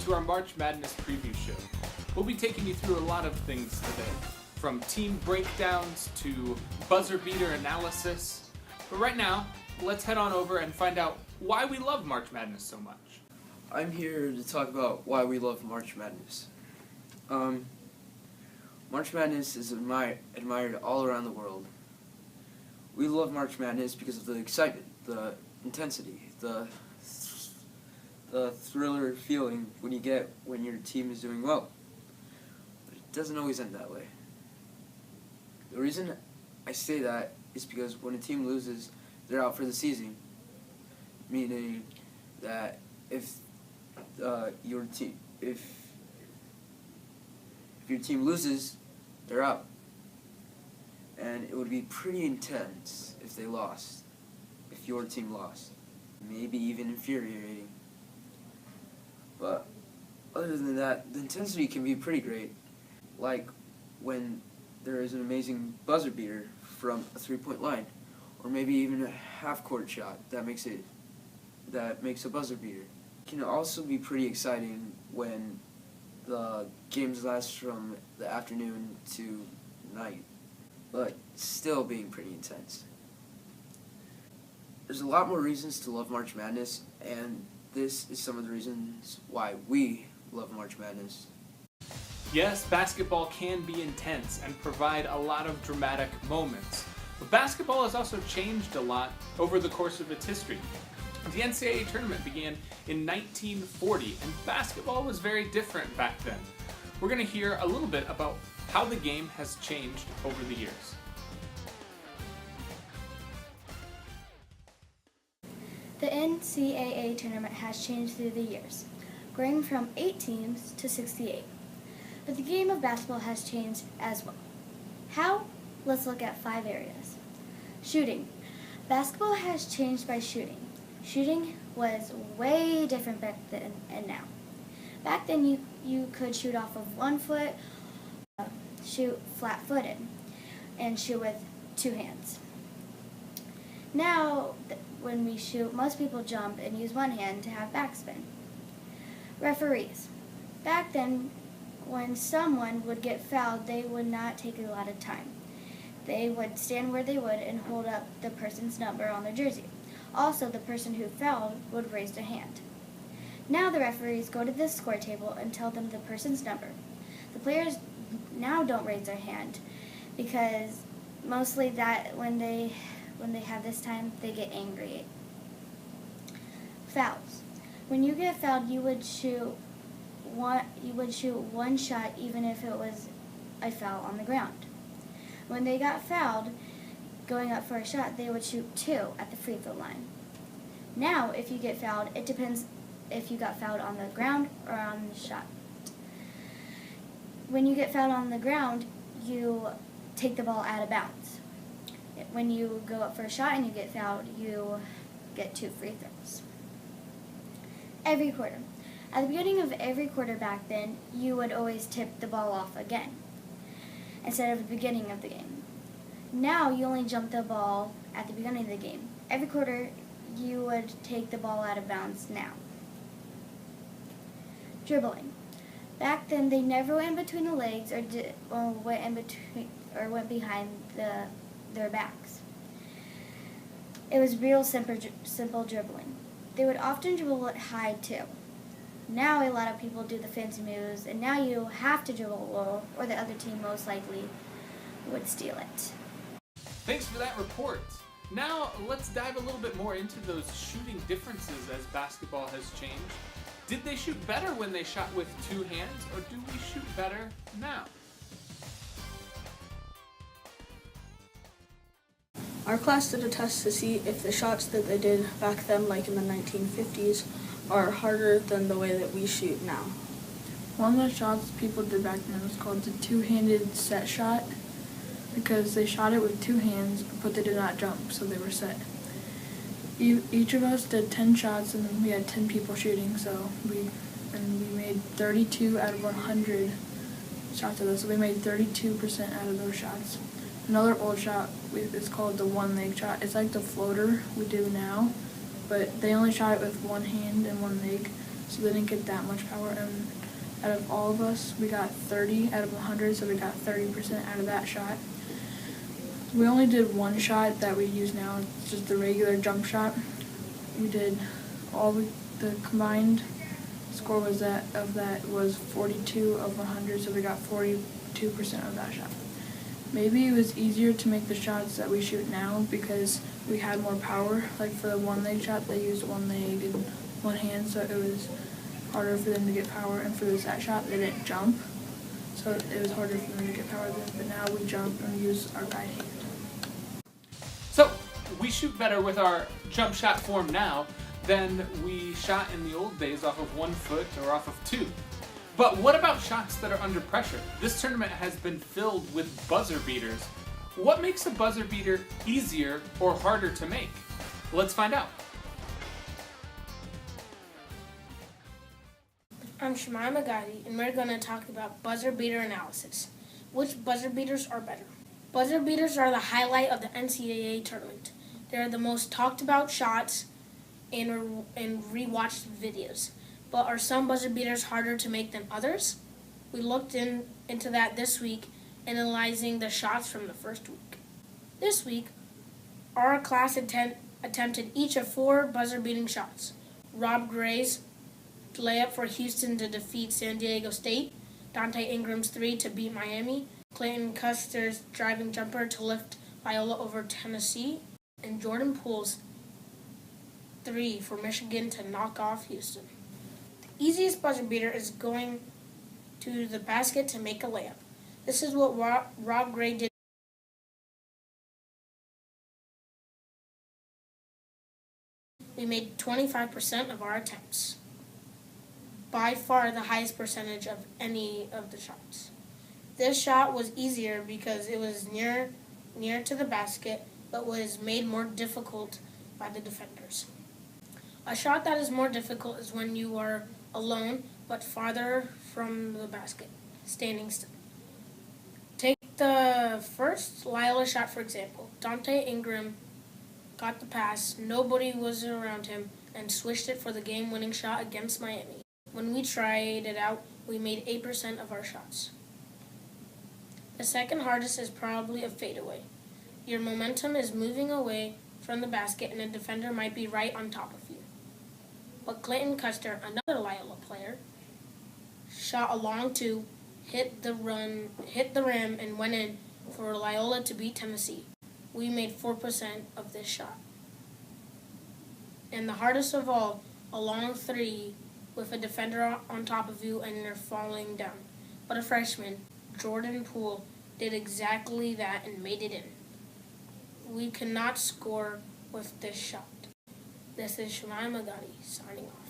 to our March Madness preview show. We'll be taking you through a lot of things today, from team breakdowns to buzzer beater analysis. But right now, let's head on over and find out why we love March Madness so much. I'm here to talk about why we love March Madness. March Madness is admired all around the world. We love March Madness because of the excitement, the intensity, the thriller feeling when you get when your team is doing well. But it doesn't always end that way. The reason I say that is because when a team loses, they're out for the season. Meaning that if your team loses, they're out. And it would be pretty intense if they lost, if your team lost. Maybe even infuriating. But other than that, the intensity can be pretty great. Like when there is an amazing buzzer beater from a three-point line, or maybe even a half-court shot that makes a buzzer beater. It can also be pretty exciting when the games last from the afternoon to night, but still being pretty intense. There's a lot more reasons to love March Madness, and this is some of the reasons why we love March Madness. Yes, basketball can be intense and provide a lot of dramatic moments. But basketball has also changed a lot over the course of its history. The NCAA tournament began in 1940, and basketball was very different back then. We're going to hear a little bit about how the game has changed over the years. The NCAA tournament has changed through the years, growing from 8 teams to 68. But the game of basketball has changed as well. How? Let's look at 5 areas. Shooting. Basketball has changed by shooting. Shooting was way different back then and now. Back then you could shoot off of 1 foot, shoot flat-footed, and shoot with 2 hands. Now, when we shoot, most people jump and use 1 hand to have backspin. Referees. Back then, when someone would get fouled, they would not take a lot of time. They would stand where they would and hold up the person's number on their jersey. Also, the person who fouled would raise their hand. Now the referees go to the score table and tell them the person's number. The players now don't raise their hand because mostly that when they have this time, they get angry. Fouls. When you get fouled, you would shoot one shot even if it was a foul on the ground. When they got fouled, going up for a shot, they would shoot 2 at the free throw line. Now, if you get fouled, it depends if you got fouled on the ground or on the shot. When you get fouled on the ground, you take the ball out of bounds. When you go up for a shot and you get fouled, you get 2 free throws. Every quarter. At the beginning of every quarter back then, you would always tip the ball off again, instead of the beginning of the game. Now you only jump the ball at the beginning of the game. Every quarter you would take the ball out of bounds now. Dribbling. Back then they never went in between the legs or went behind their backs. It was real simple dribbling. They would often dribble it high too. Now a lot of people do the fancy moves, and now you have to dribble low, or the other team most likely would steal it. Thanks for that report. Now let's dive a little bit more into those shooting differences as basketball has changed. Did they shoot better when they shot with 2 hands, or do we shoot better now? Our class did a test to see if the shots that they did back then, like in the 1950s, are harder than the way that we shoot now. One of the shots people did back then was called the 2-handed set shot because they shot it with 2 hands, but they did not jump, so they were set. Each of us did 10 shots, and we had 10 people shooting, so we made 32 out of 100 shots of those, so we made 32% out of those shots. Another old shot is called the 1-leg shot. It's like the floater we do now, but they only shot it with 1 hand and 1 leg, so they didn't get that much power. And out of all of us, we got 30 out of 100, so we got 30% out of that shot. We only did one shot that we use now, it's just the regular jump shot. We did the combined score was of that was 42 of 100, so we got 42% of that shot. Maybe it was easier to make the shots that we shoot now because we had more power. Like for the one leg shot, they used one leg and one hand, so it was harder for them to get power. And for the set shot, they didn't jump, so it was harder for them to get power then. But now we jump and use our guide hand. So we shoot better with our jump shot form now than we shot in the old days off of 1 foot or off of 2. But what about shots that are under pressure? This tournament has been filled with buzzer beaters. What makes a buzzer beater easier or harder to make? Let's find out. I'm Shemai Magadi, and we're going to talk about buzzer beater analysis. Which buzzer beaters are better? Buzzer beaters are the highlight of the NCAA tournament. They're the most talked about shots and rewatched videos. But are some buzzer beaters harder to make than others? We looked into that this week, analyzing the shots from the first week. This week, our class attempted each of 4 buzzer-beating shots. Rob Gray's layup for Houston to defeat San Diego State, Dante Ingram's 3 to beat Miami, Clayton Custer's driving jumper to lift Loyola over Tennessee, and Jordan Poole's 3 for Michigan to knock off Houston. The easiest buzzer beater is going to the basket to make a layup. This is what Rob Gray did. We made 25% of our attempts. By far the highest percentage of any of the shots. This shot was easier because it was near to the basket, but was made more difficult by the defenders. A shot that is more difficult is when you are alone, but farther from the basket, standing still. Take the first Loyola shot, for example. Dante Ingram got the pass, nobody was around him, and switched it for the game-winning shot against Miami. When we tried it out, we made 8% of our shots. The second hardest is probably a fadeaway. Your momentum is moving away from the basket, and a defender might be right on top of you. But Clayton Custer, another Loyola player, shot a long 2, hit the rim, and went in for Loyola to beat Tennessee. We made 4% of this shot. And the hardest of all, a long 3 with a defender on top of you and you're falling down. But a freshman, Jordan Poole, did exactly that and made it in. We cannot score with this shot. This is Shemai Magadi signing off.